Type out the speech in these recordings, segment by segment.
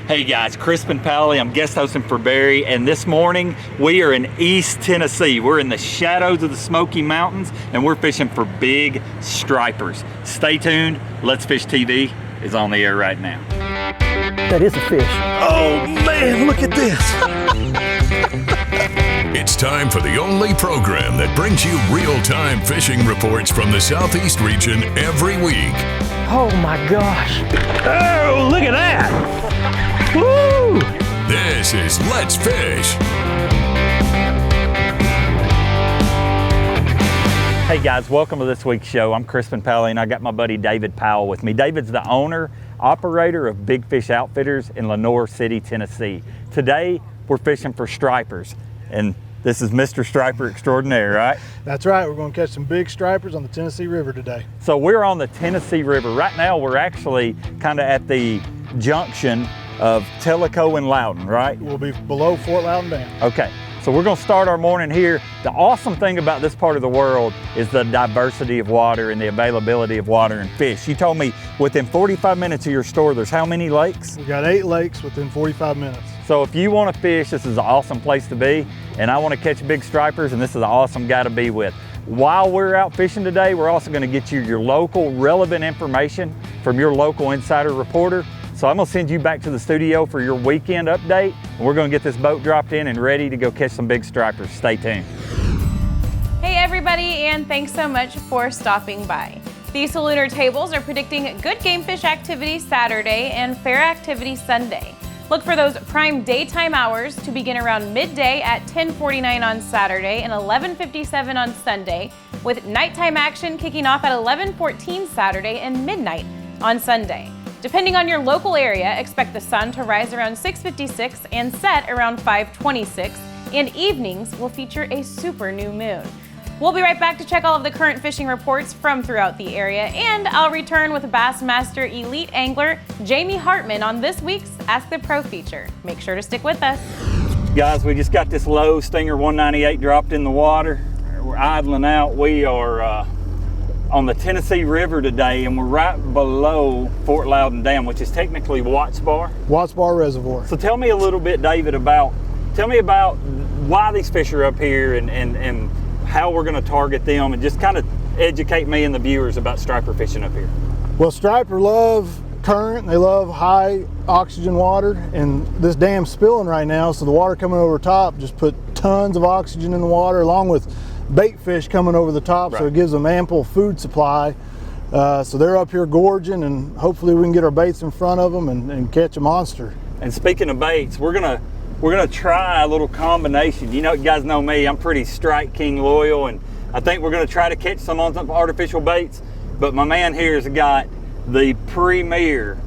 Hey guys, Crispin Pally. I'm guest hosting for Barry, and this morning we are in East Tennessee. We're in the shadows of the Smoky Mountains, and we're fishing for big stripers. Stay tuned. Let's Fish TV is on the air right now. That is a fish. Oh man, look at this. It's time for the only program that brings you real-time fishing reports from the Southeast region every week. Oh my gosh. Oh, look at that. Woo! This is Let's Fish. Hey guys, welcome to this week's show. I'm Crispin Pally, and I got my buddy David Powell with me. David's the owner, operator of Big Fish Outfitters in Lenoir City, Tennessee. Today, we're fishing for stripers, and this is Mr. Striper Extraordinaire, right? That's right. We're going to catch some big stripers on the Tennessee River today. So we're on the Tennessee River. Right now, we're actually kind of at the junction of Tellico and Loudon, right? We'll be below Fort Loudon Dam. Okay, so we're gonna start our morning here. The awesome thing about this part of the world is the diversity of water and the availability of water and fish. You told me within 45 minutes of your store, there's how many lakes? We've got 8 lakes within 45 minutes. So if you wanna fish, this is an awesome place to be, and I wanna catch big stripers, and this is an awesome guy to be with. While we're out fishing today, we're also gonna get you your local relevant information from your local insider reporter. So I'm gonna send you back to the studio for your weekend update, and we're gonna get this boat dropped in and ready to go catch some big stripers. Stay tuned. Hey everybody, and thanks so much for stopping by. These lunar tables are predicting good game fish activity Saturday and fair activity Sunday. Look for those prime daytime hours to begin around midday at 10:49 on Saturday and 11:57 on Sunday, with nighttime action kicking off at 11:14 Saturday and midnight on Sunday. Depending on your local area, expect the sun to rise around 6:56 and set around 5:26, and evenings will feature a super new moon. We'll be right back to check all of the current fishing reports from throughout the area, and I'll return with Bassmaster Elite Angler Jamie Hartman on this week's Ask the Pro feature. Make sure to stick with us. Guys, we just got this low Stinger 198 dropped in the water. We're idling out. We are on the Tennessee River today, and we're right below Fort Loudon Dam, which is technically Watts Bar. Watts Bar Reservoir. So tell me a little bit, David, about why these fish are up here and how we're going to target them, and just kind of educate me and the viewers about striper fishing up here. Well, striper love current. They love high oxygen water, and this dam's spilling right now, so the water coming over top just put tons of oxygen in the water, along with bait fish coming over the top, right. So it gives them ample food supply. So they're up here gorging, and hopefully we can get our baits in front of them and catch a monster. And speaking of baits, we're gonna try a little combination. You guys know me, I'm pretty Strike King loyal, and I think we're gonna try to catch some on some artificial baits, but my man here has got the premier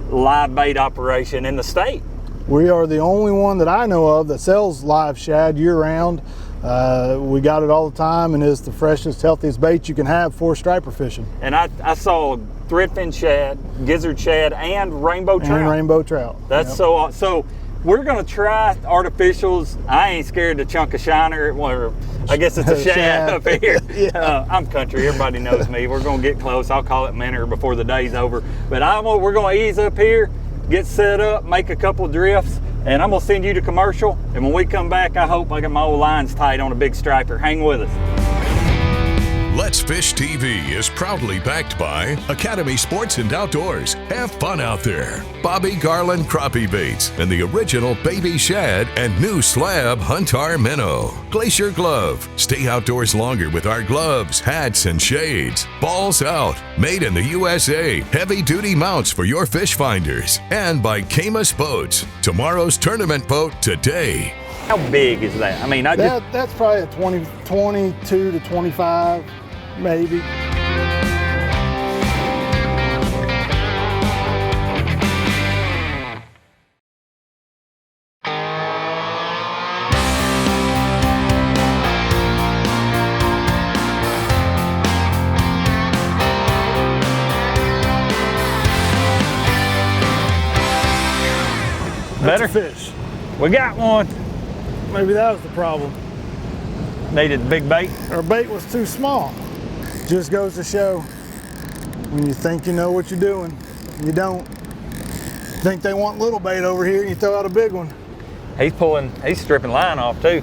live bait operation in the state. We are the only one that I know of that sells live shad year round. We got it all the time, and it's the freshest, healthiest bait you can have for striper fishing. And I saw threadfin shad, gizzard shad, and rainbow trout. And rainbow trout. That's yep. So we're gonna try artificials. I ain't scared to chunk a shiner, or I guess it's a shad up here. Yeah. I'm country, everybody knows me. We're gonna get close. I'll call it minnow before the day's over. But we're gonna ease up here, get set up, make a couple drifts, and I'm gonna send you to commercial, and when we come back, I hope I get my old lines tight on a big striper. Hang with us. Let's Fish TV is proudly backed by Academy Sports and Outdoors. Have fun out there. Bobby Garland Crappie Baits and the original Baby Shad and new Slab Huntar Minnow. Glacier Glove. Stay outdoors longer with our gloves, hats, and shades. Balls Out. Made in the USA. Heavy duty mounts for your fish finders. And by CAYMAS Boats. Tomorrow's tournament boat today. How big is that? I mean, that's probably a 22 to 25, maybe. Better fish. We got one. Maybe that was the problem. Needed big bait. Our bait was too small. Just goes to show, when you think you know what you're doing, you don't. Think they want little bait over here, you throw out a big one. He's stripping line off too.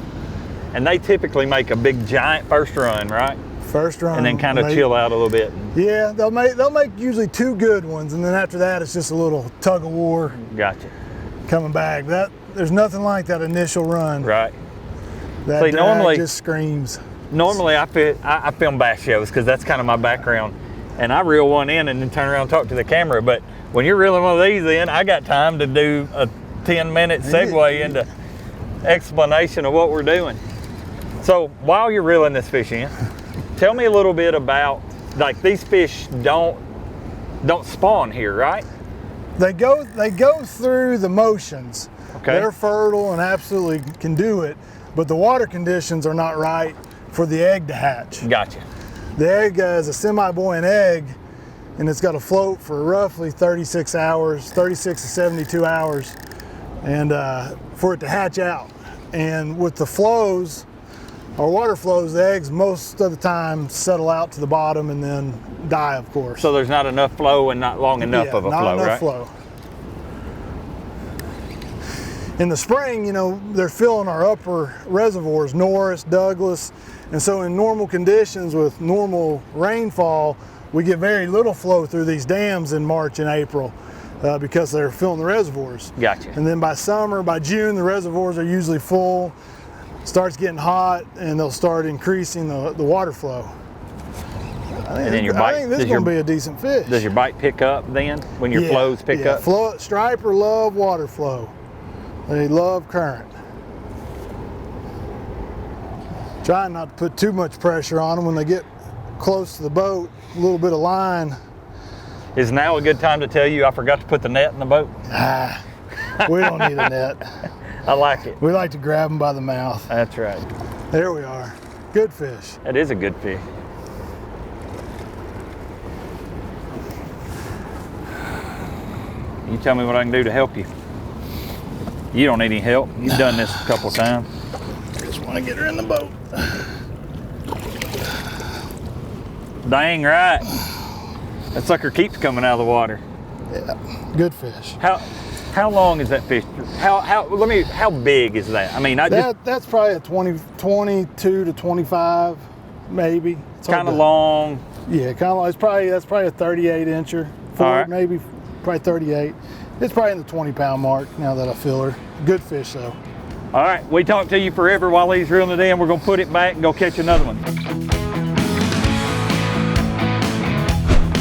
And they typically make a big giant first run, right? First run. And then kind of chill out a little bit. Yeah, they'll make usually 2 good ones, and then after that it's just a little tug of war. Gotcha. Coming back. There's nothing like that initial run. Right. That See, drag normally just screams. Normally I film bass shows because that's kind of my background. And I reel one in and then turn around and talk to the camera. But when you're reeling one of these in, I got time to do a 10-minute segue into explanation of what we're doing. So while you're reeling this fish in, tell me a little bit about, like, these fish don't spawn here, right? They go through the motions. Okay. They're fertile and absolutely can do it, but the water conditions are not right for the egg to hatch. Gotcha. The egg is a semi-buoyant egg, and it's got to float for roughly 36 hours, 36 to 72 hours, and for it to hatch out. And with the flows, or water flows, the eggs most of the time settle out to the bottom and then die, of course. So there's not enough flow and not long enough of a not flow, enough right? flow. In the spring, you know, they're filling our upper reservoirs, Norris, Douglas, and so in normal conditions with normal rainfall, we get very little flow through these dams in March and April because they're filling the reservoirs. Gotcha. And then by summer, by June, the reservoirs are usually full, starts getting hot, and they'll start increasing the water flow. And then your bite, I think this is going to be a decent fish. Does your bite pick up then when your flows pick up? Striper love water flow. They love current. Trying not to put too much pressure on them when they get close to the boat. A little bit of line. Is now a good time to tell you I forgot to put the net in the boat? We don't need a net. I like it. We like to grab them by the mouth. That's right. There we are. Good fish. That is a good fish. You tell me what I can do to help you. You don't need any help. You've done this a couple times. Just want to get her in the boat. Dang right. That sucker keeps coming out of the water. Yeah, good fish. How long is that fish? How big is that? I mean, that's probably a 22 to 25, maybe. It's kind of long. Yeah, kind of. That's probably a 38 incher. Right. Maybe probably 38. It's probably in the 20-pound mark now that I fill her. Good fish though. All right, we talked to you forever while he's reeling it in. We're gonna put it back and go catch another one.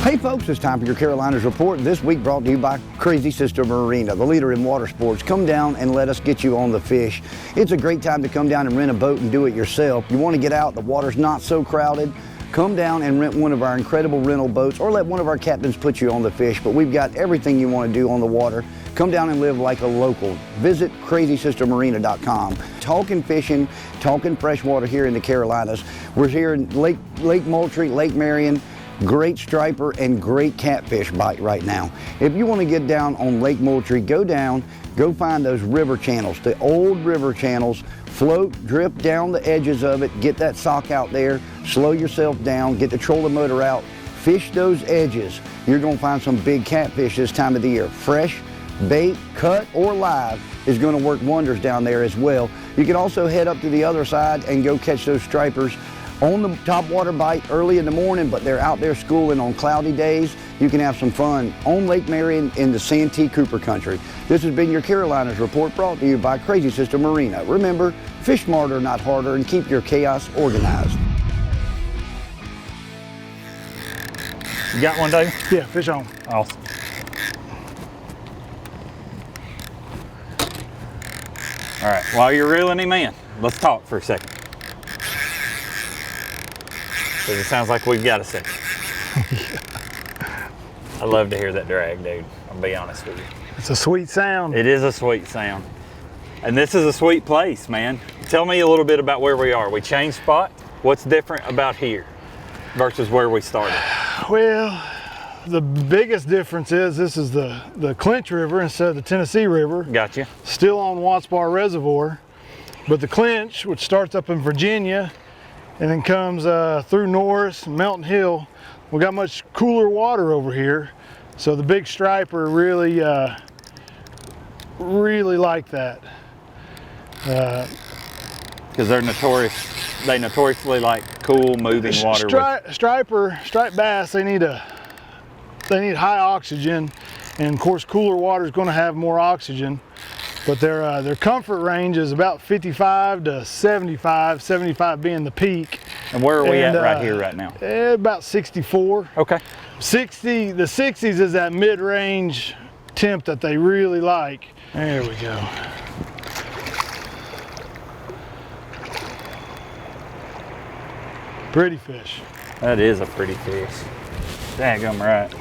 Hey folks, it's time for your Carolinas Report. This week brought to you by Crazy Sister Marina, the leader in water sports. Come down and let us get you on the fish. It's a great time to come down and rent a boat and do it yourself. You want to get out, the water's not so crowded. Come down and rent one of our incredible rental boats or let one of our captains put you on the fish. But we've got everything you want to do on the water. Come down and live like a local. Visit crazysistermarina.com. Talking fishing, talking freshwater here in the Carolinas. We're here in Lake Moultrie, Lake Marion. Great striper and great catfish bite right now. If you want to get down on Lake Moultrie, go down, go find those river channels, the old river channels. Float, drip down the edges of it, get that sock out there, slow yourself down, get the trolling motor out, fish those edges. You're gonna find some big catfish this time of the year. Fresh, bait, cut, or live is gonna work wonders down there as well. You can also head up to the other side and go catch those stripers on the top water bite early in the morning, but they're out there schooling on cloudy days. You can have some fun on Lake Marion in the Santee Cooper country. This has been your Carolinas Report brought to you by Crazy Sister Marina. Remember, fish smarter, not harder, and keep your chaos organized. You got one, Dave? Yeah, fish on. Awesome. All right, while you're reeling him in, let's talk for a second. Because it sounds like we've got a second. I love to hear that drag, dude. I'll be honest with you. It's a sweet sound. It is a sweet sound. And this is a sweet place, man. Tell me a little bit about where we are. We changed spot. What's different about here versus where we started? Well, the biggest difference is this is the Clinch River instead of the Tennessee River. Gotcha. Still on Watts Bar Reservoir, but the Clinch, which starts up in Virginia and then comes through Norris and Melton Hill, we got much cooler water over here. So the big striper really really like that. Because they notoriously like cool moving water. Striped bass, they need high oxygen, and of course cooler water is going to have more oxygen. But their comfort range is about 55 to 75, 75 being the peak. And where are we at right here right now? About 64. Okay. The 60s is that mid-range temp that they really like. There we go. Pretty fish. That is a pretty fish. Daggum right.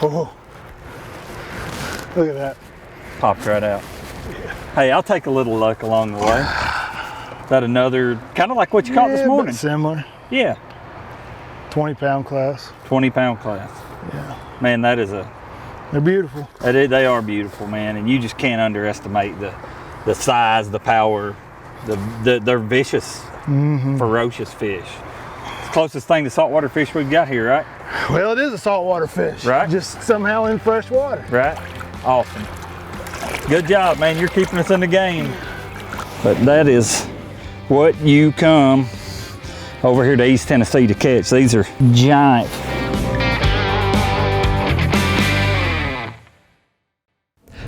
Oh, look at that. Popped right out. Yeah. Hey, I'll take a little luck along the way. That another, kind of like what you caught this morning. Similar. Yeah. 20-pound class. 20-pound class. Yeah. Man, they're beautiful. They are beautiful, man, and you just can't underestimate the size, the power, they're vicious, ferocious fish. It's the closest thing to saltwater fish we've got here, right? Well, it is a saltwater fish. Right. Just somehow in fresh water. Right. Awesome. Good job, man. You're keeping us in the game. But that is what you come over here to East Tennessee to catch. These are giant.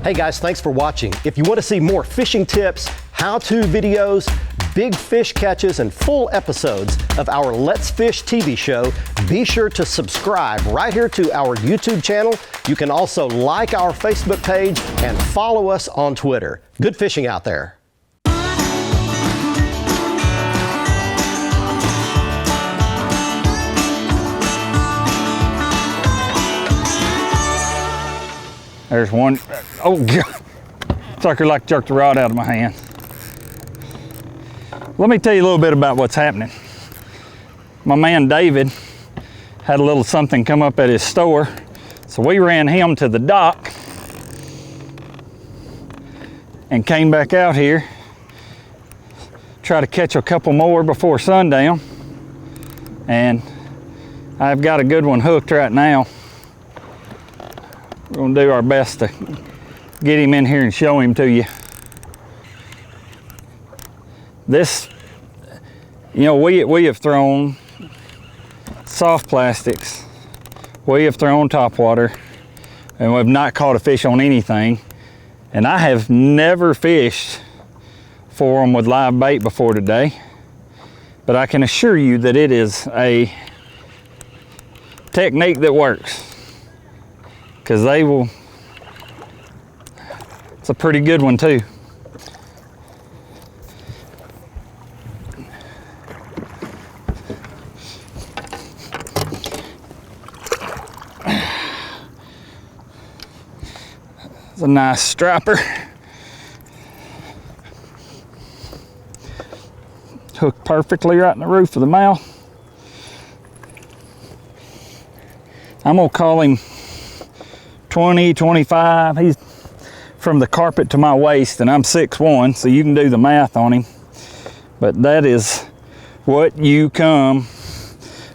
Hey guys, thanks for watching. If you want to see more fishing tips, how-to videos, big fish catches, and full episodes of our Let's Fish TV show, be sure to subscribe right here to our YouTube channel. You can also like our Facebook page and follow us on Twitter. Good fishing out there. There's one. Oh God, sucker like jerked the rod out of my hand. Let me tell you a little bit about what's happening. My man David had a little something come up at his store, so we ran him to the dock and came back out here, try to catch a couple more before sundown, and I've got a good one hooked right now. We're gonna do our best to get him in here and show him to you. This, you know, we have thrown soft plastics, we have thrown topwater, and we've not caught a fish on anything. And I have never fished for them with live bait before today, but I can assure you that it is a technique that works. Because they will, it's a pretty good one too. It's a nice striper. Hooked perfectly right in the roof of the mouth. I'm gonna call him 20, 25, he's from the carpet to my waist, and I'm 6'1", so you can do the math on him. But that is what you come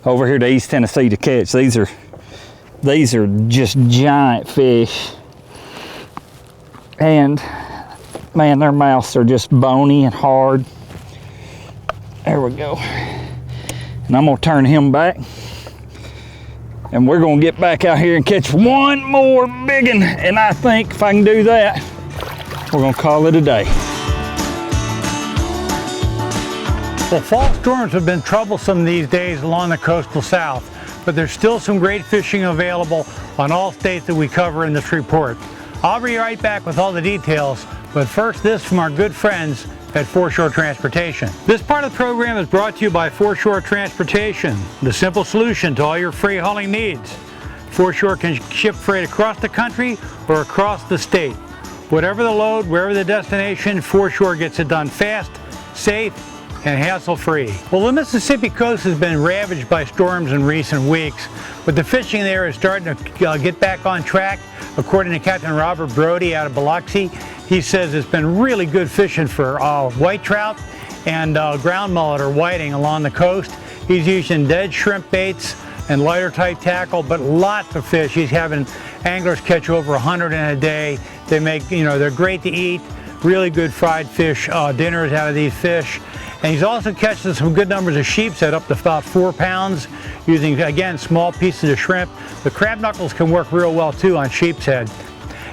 over here to East Tennessee to catch. These are just giant fish. And man, their mouths are just bony and hard. There we go. And I'm gonna turn him back. And we're gonna get back out here and catch one more big one. And I think if I can do that, we're gonna call it a day. Well, fall storms have been troublesome these days along the coastal south, but there's still some great fishing available on all states that we cover in this report. I'll be right back with all the details, but first this from our good friends at Foreshore Transportation. This part of the program is brought to you by Foreshore Transportation, the simple solution to all your freight hauling needs. Foreshore can ship freight across the country or across the state. Whatever the load, wherever the destination, Foreshore gets it done fast, safe, and hassle-free. Well, the Mississippi coast has been ravaged by storms in recent weeks, but the fishing there is starting to get back on track. According to Captain Robert Brody out of Biloxi, he says it's been really good fishing for white trout and ground mullet or whiting along the coast. He's using dead shrimp baits and lighter type tackle, but lots of fish. He's having anglers catch over 100 in a day. They make, you know, they're great to eat. Really good fried fish dinners out of these fish. And he's also catching some good numbers of sheepshead, up to about 4 pounds, using, again, small pieces of shrimp. The crab knuckles can work real well too on sheepshead.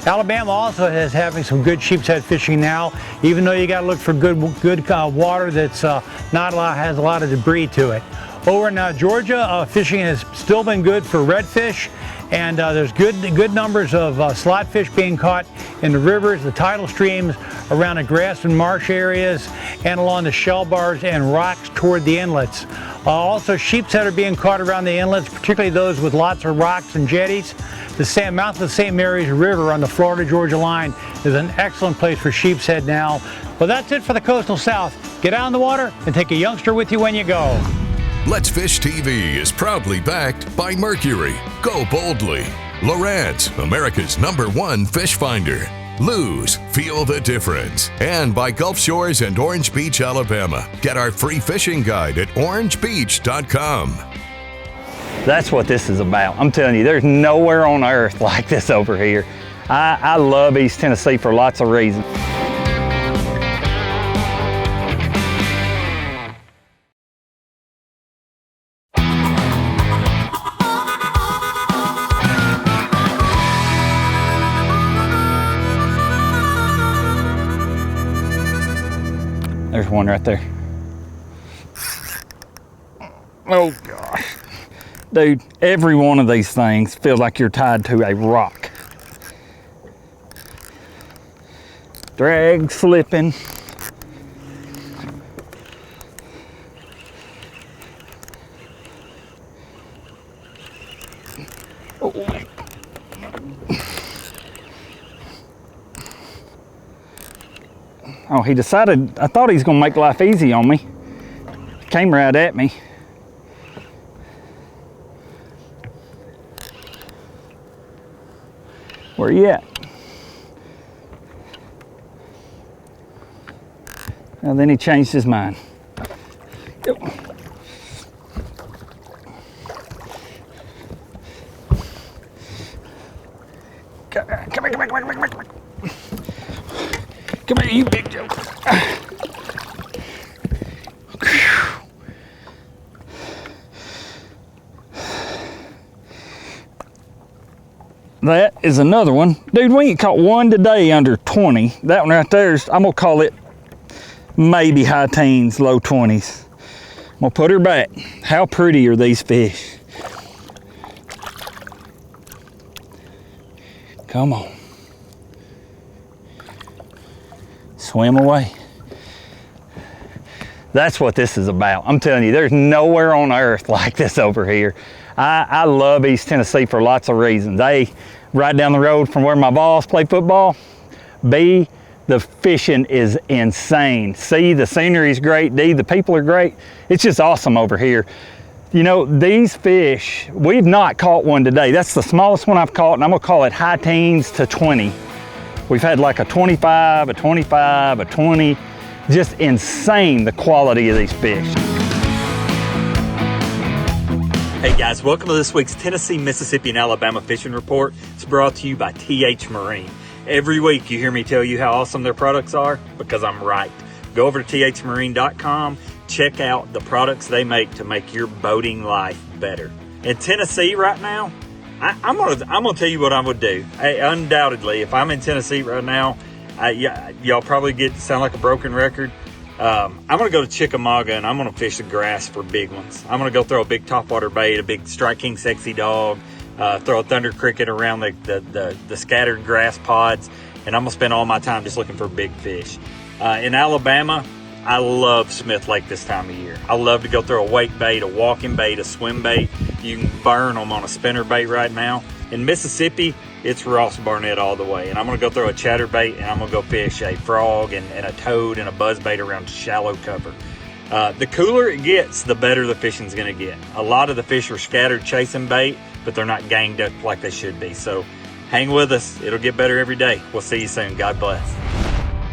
Alabama also is having some good sheepshead fishing now, even though you got to look for good water that's has a lot of debris to it. Over in Georgia, fishing has still been good for redfish, and there's good numbers of slot fish being caught in the rivers, the tidal streams, around the grass and marsh areas, and along the shell bars and rocks toward the inlets. Also, sheepshead are being caught around the inlets, particularly those with lots of rocks and jetties. The mouth of the St. Mary's River on the Florida-Georgia line is an excellent place for sheepshead now. Well, that's it for the Coastal South. Get out in the water and take a youngster with you when you go. Let's Fish TV is proudly backed by Mercury, Go Boldly, Lowrance, America's #1 fish finder, Lose, Feel the Difference, and by Gulf Shores and Orange Beach, Alabama. Get our free fishing guide at orangebeach.com. That's what this is about. I'm telling you, there's nowhere on earth like this over here. I love East Tennessee for lots of reasons. There's one right there. Oh gosh. Dude, every one of these things feels like you're tied to a rock. Drag slipping. Oh, he decided, I thought he was gonna make life easy on me. Came right at me. Where you at? And then he changed his mind. Yep. Come here. Come here, you big joke. That is another one. Dude, we ain't caught one today under 20. That one right there is, I'm gonna call it maybe high teens, low 20s. I'm gonna put her back. How pretty are these fish? Come on. Swim away. That's what this is about. I'm telling you, there's nowhere on earth like this over here. I love East Tennessee for lots of reasons. A, right down the road from where my boss play football. B, the fishing is insane. C, the scenery is great. D, the people are great. It's just awesome over here. You know, these fish, we've not caught one today. That's the smallest one I've caught, and I'm gonna call it high teens to 20. We've had like a 25, a 25, a 20. Just insane the quality of these fish. Hey guys, welcome to this week's Tennessee, Mississippi, and Alabama Fishing Report. It's brought to you by TH Marine. Every week you hear me tell you how awesome their products are, because I'm right. Go over to thmarine.com, check out the products they make to make your boating life better. In Tennessee right now, I'm gonna tell you what I would do. Undoubtedly, if I'm in Tennessee right now, y'all probably sound like a broken record. I'm gonna go to Chickamauga and I'm gonna fish the grass for big ones. I'm gonna go throw a big topwater bait, a big Strike King Sexy Dog, throw a Thunder Cricket around the scattered grass pods, and I'm gonna spend all my time just looking for big fish. In Alabama, I love Smith Lake this time of year. I love to go throw a wake bait, a walking bait, a swim bait. You can burn them on a spinner bait right now. In Mississippi, it's Ross Barnett all the way. And I'm gonna go throw a chatterbait and I'm gonna go fish a frog and a toad and a buzzbait around shallow cover. The cooler it gets, the better the fishing's gonna get. A lot of the fish are scattered chasing bait, but they're not ganged up like they should be. So hang with us, it'll get better every day. We'll see you soon, God bless.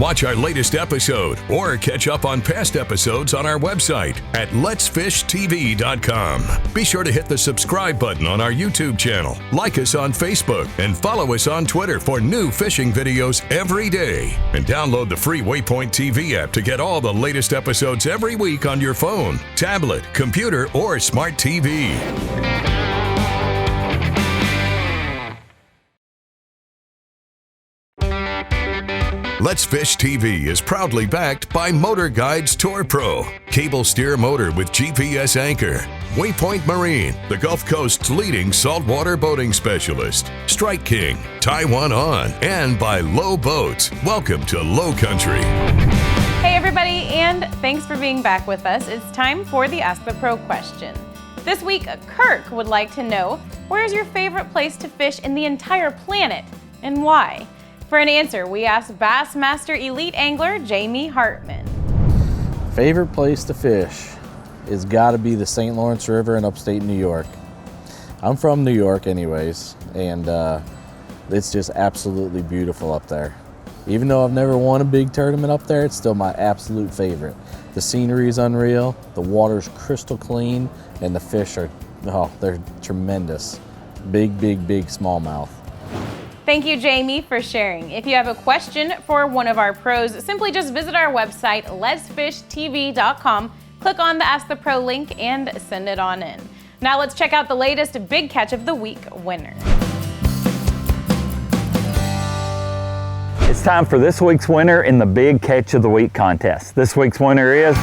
Watch our latest episode or catch up on past episodes on our website at letsfishtv.com. Be sure to hit the subscribe button on our YouTube channel, like us on Facebook, and follow us on Twitter for new fishing videos every day. And download the free WAYPOINT TV app to get all the latest episodes every week on your phone, tablet, computer, or smart TV. Let's Fish TV is proudly backed by MotorGuide's Tour Pro, cable steer motor with GPS anchor, WAYPOINT Marine, the Gulf Coast's leading saltwater boating specialist, Strike King, Taiwan On, and by Low Boats. Welcome to Low Country. Hey everybody, and thanks for being back with us. It's time for the Ask the Pro question. This week, Kirk would like to know, where's your favorite place to fish in the entire planet, and why? For an answer, we asked Bassmaster Elite Angler Jamie Hartman. Favorite place to fish is gotta be the St. Lawrence River in upstate New York. I'm from New York anyways, and it's just absolutely beautiful up there. Even though I've never won a big tournament up there, it's still my absolute favorite. The scenery is unreal, the water's crystal clean, and the fish are, they're tremendous. Big, big, big smallmouth. Thank you, Jamie, for sharing. If you have a question for one of our pros, simply just visit our website, letsfishtv.com, click on the Ask the Pro link, and send it on in. Now let's check out the latest Big Catch of the Week winner. It's time for this week's winner in the Big Catch of the Week contest. This week's winner is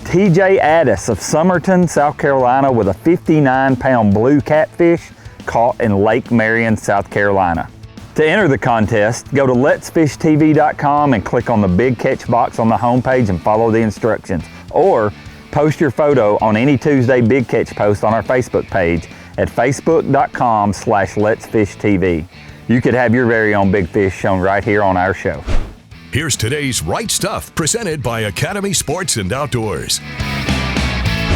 TJ Addis of Summerton, South Carolina, with a 59-pound blue catfish caught in Lake Marion, South Carolina. To enter the contest, go to letsfishtv.com and click on the Big Catch box on the homepage and follow the instructions. Or post your photo on any Tuesday Big Catch post on our Facebook page at facebook.com/letsfishtv. You could have your very own big fish shown right here on our show. Here's today's Right Stuff, presented by Academy Sports and Outdoors.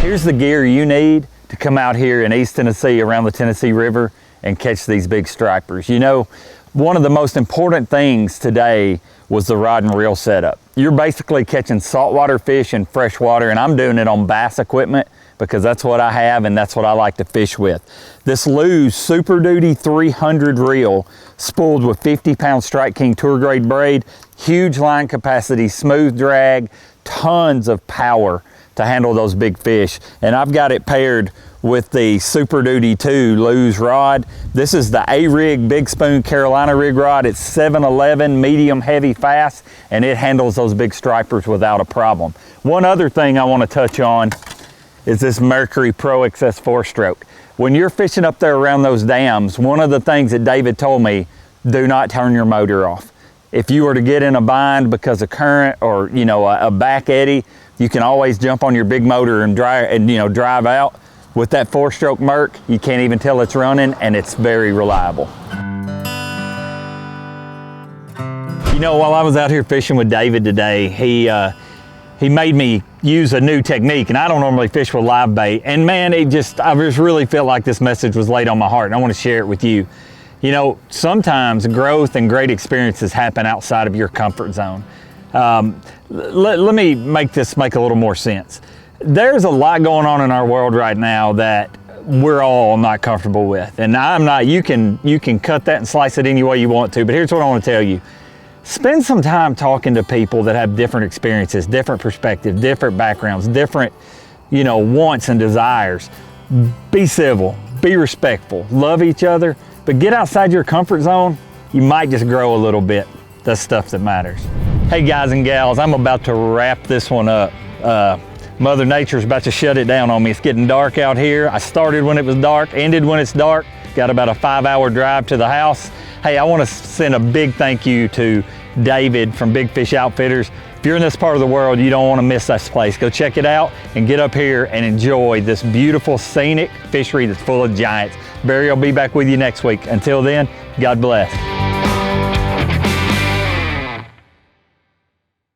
Here's the gear you need to come out here in East Tennessee around the Tennessee River and catch these big stripers. You know, one of the most important things today was the rod and reel setup. You're basically catching saltwater fish in freshwater, and I'm doing it on bass equipment because that's what I have and that's what I like to fish with. This Lew's Super Duty 300 reel, spooled with 50-pound Strike King tour grade braid, huge line capacity, smooth drag, tons of power to handle those big fish. And I've got it paired with the Super Duty 2 Lew's rod. This is the A-Rig Big Spoon Carolina rig rod. It's 711, medium, heavy, fast, and it handles those big stripers without a problem. One other thing I want to touch on is this Mercury Pro XS 4-stroke. When you're fishing up there around those dams, one of the things that David told me, do not turn your motor off. If you were to get in a bind because of current or a back eddy, you can always jump on your big motor and drive out. With that 4-stroke Merc, you can't even tell it's running, and it's very reliable. While I was out here fishing with David today, he made me use a new technique, and I don't normally fish with live bait. And man, I just really felt like this message was laid on my heart, and I want to share it with you. Sometimes growth and great experiences happen outside of your comfort zone. Let me make a little more sense. There's a lot going on in our world right now that we're all not comfortable with. And I'm not, you can cut that and slice it any way you want to, but here's what I want to tell you. Spend some time talking to people that have different experiences, different perspectives, different backgrounds, different, wants and desires. Be civil, be respectful, love each other, but get outside your comfort zone. You might just grow a little bit. That's stuff that matters. Hey guys and gals, I'm about to wrap this one up. Mother Nature's about to shut it down on me. It's getting dark out here. I started when it was dark, ended when it's dark. Got about a 5-hour drive to the house. Hey, I want to send a big thank you to David from Big Fish Outfitters. If you're in this part of the world, you don't want to miss this place. Go check it out and get up here and enjoy this beautiful scenic fishery that's full of giants. Barry will be back with you next week. Until then, God bless.